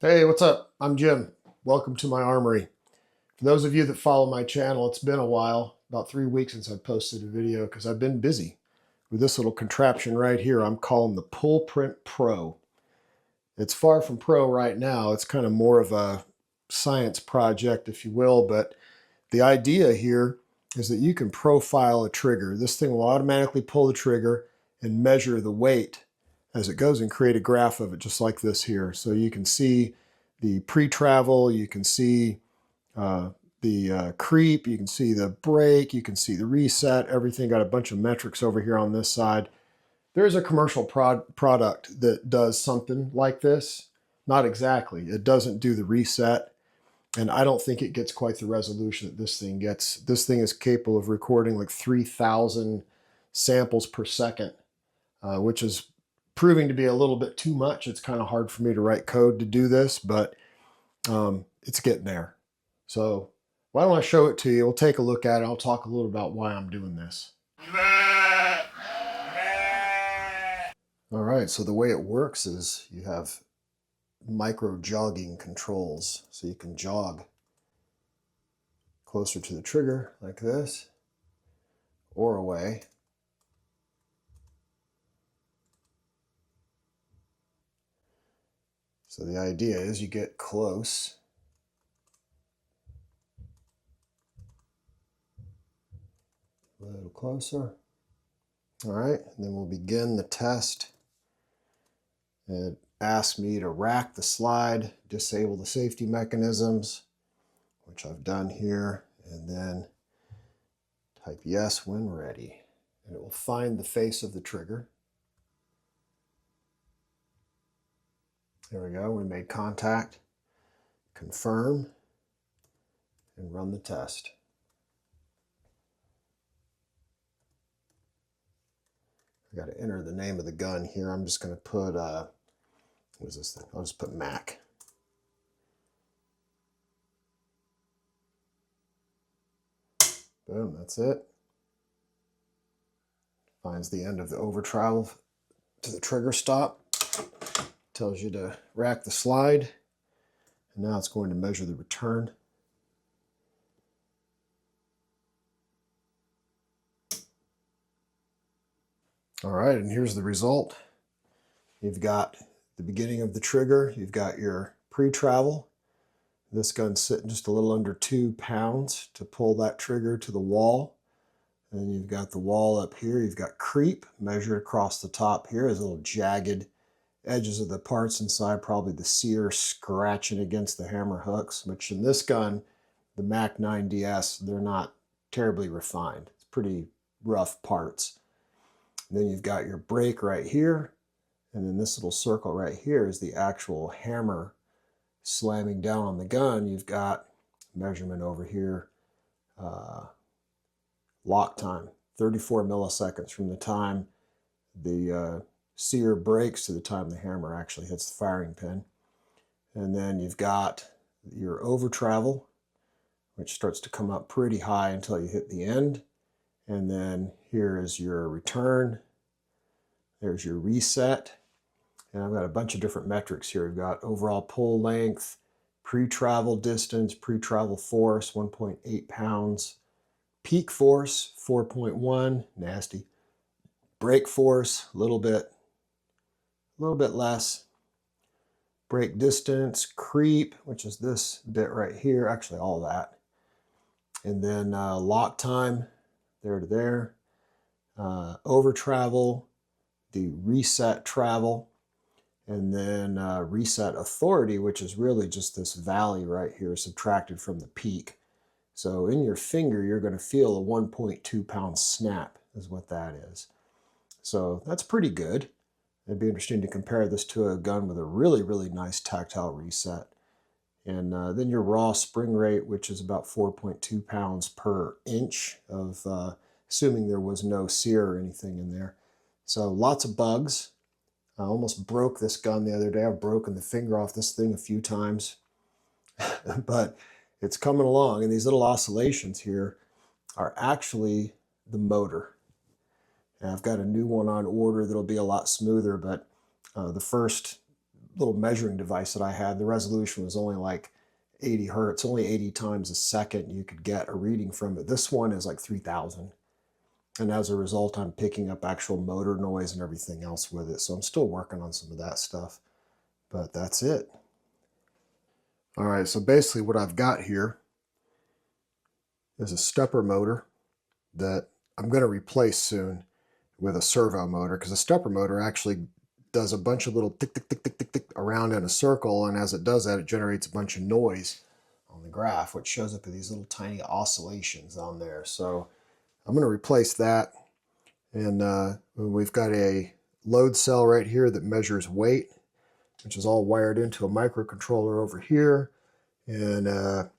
Hey, what's up? I'm Jim. Welcome to my armory. For those of you that follow my channel, it's been a while, about 3 weeks since I posted a video because I've been busy with this little contraption right here. I'm calling the PullPrint Pro. It's far from pro right now. It's kind of more of a science project, if you will, but the idea here is that you can profile a trigger. This thing will automatically pull the trigger and measure the weight as it goes and create a graph of it just like this here. So you can see the pre-travel, you can see the creep, you can see the break, you can see the reset, everything. Got a bunch of metrics over here on this side. There's a commercial product that does something like this. Not exactly. It doesn't do the reset, and I don't think it gets quite the resolution that this thing gets. This thing is capable of recording like 3,000 samples per second, which is proving to be a little bit too much. It's kind of hard for me to write code to do this, but it's getting there. So why don't I show it to you? We'll take a look at it. I'll talk a little about why I'm doing this. All right, so the way it works is you have micro jogging controls. So you can jog closer to the trigger like this, or away. So the idea is you get close. A little closer. All right, and then we'll begin the test. It asks me to rack the slide, disable the safety mechanisms, which I've done here, and then type yes when ready. And it will find the face of the trigger. There we go, we made contact. Confirm, and run the test. I got to enter the name of the gun here. I'm just going to put, what is this thing? I'll just put Mac. Boom, that's it. Finds the end of the over travel to the trigger stop. Tells you to rack the slide. And now it's going to measure the return. All right, and here's the result. You've got the beginning of the trigger. You've got your pre-travel. This gun's sitting just a little under 2 pounds to pull that trigger to the wall. And you've got the wall up here. You've got creep measured across the top here as little jagged edges of the parts inside, probably the sear scratching against the hammer hooks, which in this gun, the Mac 9DS, they're not terribly refined. It's pretty rough parts. And then you've got your break right here, and then this little circle right here is the actual hammer slamming down on the gun. You've got measurement over here, lock time, 34 milliseconds from the time the sear breaks to the time the hammer actually hits the firing pin. And then you've got your over travel, which starts to come up pretty high until you hit the end. And then here is your return. There's your reset. And I've got a bunch of different metrics here. We've got overall pull length, pre-travel distance, pre-travel force, 1.8 pounds, peak force, 4.1, nasty. Break force, a little bit less. Break distance, creep, which is this bit right here, actually all that. And then lock time, there to there. Over travel, the reset travel, and then reset authority, which is really just this valley right here subtracted from the peak. So in your finger, you're going to feel a 1.2 pound snap is what that is. So that's pretty good. It'd be interesting to compare this to a gun with a really, really nice tactile reset. And then your raw spring rate, which is about 4.2 pounds per inch of, assuming there was no sear or anything in there. So lots of bugs. I almost broke this gun the other day. I've broken the finger off this thing a few times. But it's coming along, and these little oscillations here are actually the motor. And I've got a new one on order that'll be a lot smoother, but the first little measuring device that I had. The resolution was only like 80 hertz, only 80 times a second you could get a reading from it. This one is like 3,000. And as a result, I'm picking up actual motor noise and everything else with it. So I'm still working on some of that stuff, but that's it. All right, so basically what I've got here is a stepper motor that I'm going to replace soon with a servo motor, because a stepper motor actually does a bunch of little tick, tick, tick, tick, tick, tick around in a circle, and as it does that, it generates a bunch of noise on the graph, which shows up in these little tiny oscillations on there. So I'm going to replace that, and we've got a load cell right here that measures weight, which is all wired into a microcontroller over here, and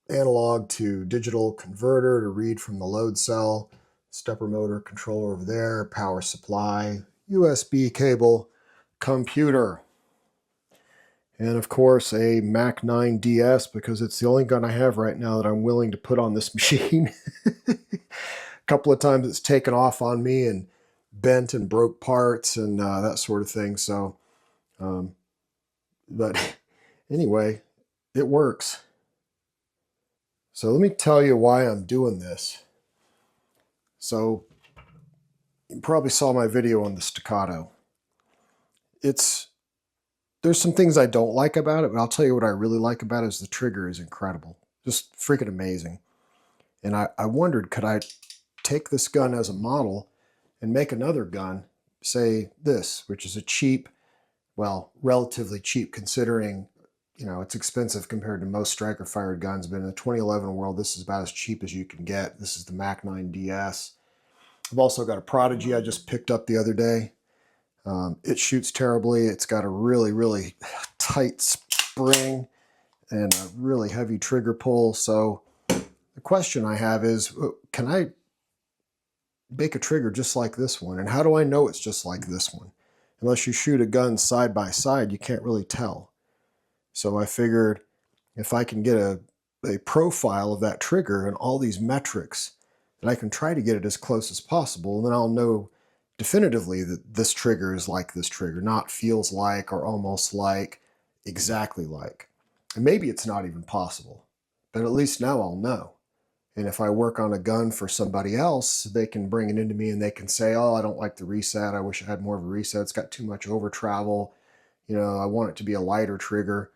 analog to digital converter to read from the load cell, stepper motor controller over there, power supply, USB cable, computer, and of course a Mac 9 DS, because it's the only gun I have right now that I'm willing to put on this machine. A couple of times it's taken off on me and bent and broke parts and that sort of thing. So, but anyway, it works. So let me tell you why I'm doing this. So you probably saw my video on the staccato. There's some things I don't like about it, but I'll tell you what I really like about it is the trigger is incredible. Just freaking amazing. And I wondered, could I take this gun as a model and make another gun, say this, which is a cheap, well, relatively cheap considering, you know, it's expensive compared to most striker fired guns, but in the 2011 world, this is about as cheap as you can get. This is the Mac 9 DS. I've also got a Prodigy I just picked up the other day. It shoots terribly. It's got a really, really tight spring and a really heavy trigger pull. So the question I have is, can I make a trigger just like this one? And how do I know it's just like this one? Unless you shoot a gun side by side, you can't really tell. So I figured if I can get a profile of that trigger and all these metrics, that I can try to get it as close as possible, and then I'll know definitively that this trigger is like this trigger, not feels like or almost like, exactly like. And maybe it's not even possible, but at least now I'll know. And if I work on a gun for somebody else, they can bring it into me and they can say, oh, I don't like the reset. I wish I had more of a reset. It's got too much over travel. You know, I want it to be a lighter trigger.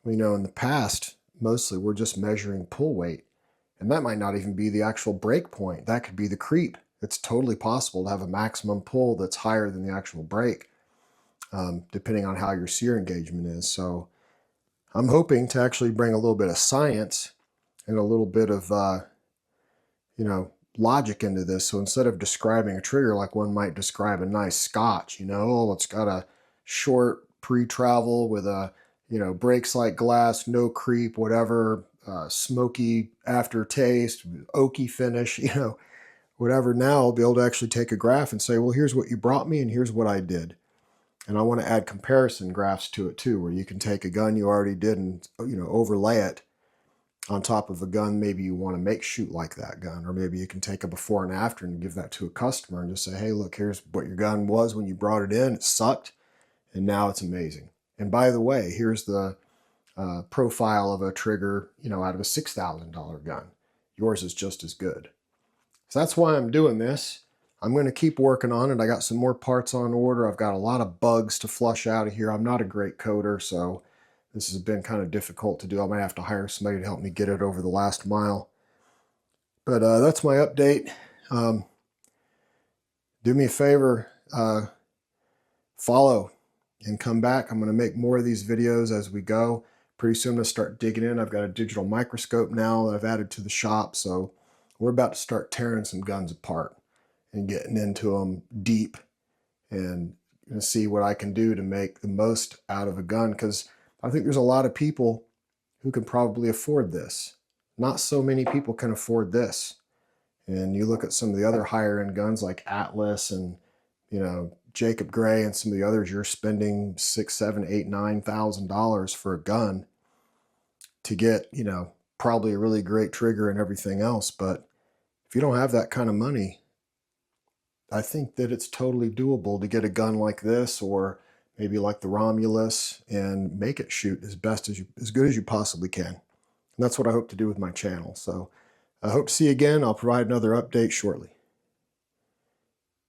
You know, in the past, mostly we're just measuring pull weight. And that might not even be the actual break point. That could be the creep. It's totally possible to have a maximum pull that's higher than the actual break, depending on how your sear engagement is. So I'm hoping to actually bring a little bit of science and a little bit of, you know, logic into this. So instead of describing a trigger like one might describe a nice scotch, you know, oh, it's got a short pre-travel with a, you know, breaks like glass, no creep, whatever, smoky aftertaste, oaky finish, you know, whatever. Now I'll be able to actually take a graph and say, well, here's what you brought me and here's what I did. And I want to add comparison graphs to it too, where you can take a gun you already did and, you know, overlay it on top of a gun maybe you want to make shoot like that gun. Or maybe you can take a before and after and give that to a customer and just say, hey, look, here's what your gun was when you brought it in. It sucked, and now it's amazing. And by the way, here's the profile of a trigger, you know, out of a $6,000 gun. Yours is just as good. So that's why I'm doing this. I'm going to keep working on it. I got some more parts on order. I've got a lot of bugs to flush out of here. I'm not a great coder, so this has been kind of difficult to do. I might have to hire somebody to help me get it over the last mile. But that's my update. Do me a favor, follow and come back. I'm going to make more of these videos as we go. Pretty soon I'm going to start digging in. I've got a digital microscope now that I've added to the shop, so we're about to start tearing some guns apart and getting into them deep and see what I can do to make the most out of a gun, because I think there's a lot of people who can probably afford this. Not so many people can afford this. And you look at some of the other higher end guns like Atlas and, you know, Jacob Gray and some of the others, you're spending $6,000, $7,000, $8,000, $9,000 for a gun to get, you know, probably a really great trigger and everything else. But if you don't have that kind of money, I think that it's totally doable to get a gun like this, or maybe like the Romulus, and make it shoot as good as you possibly can. And that's what I hope to do with my channel. So I hope to see you again. I'll provide another update shortly.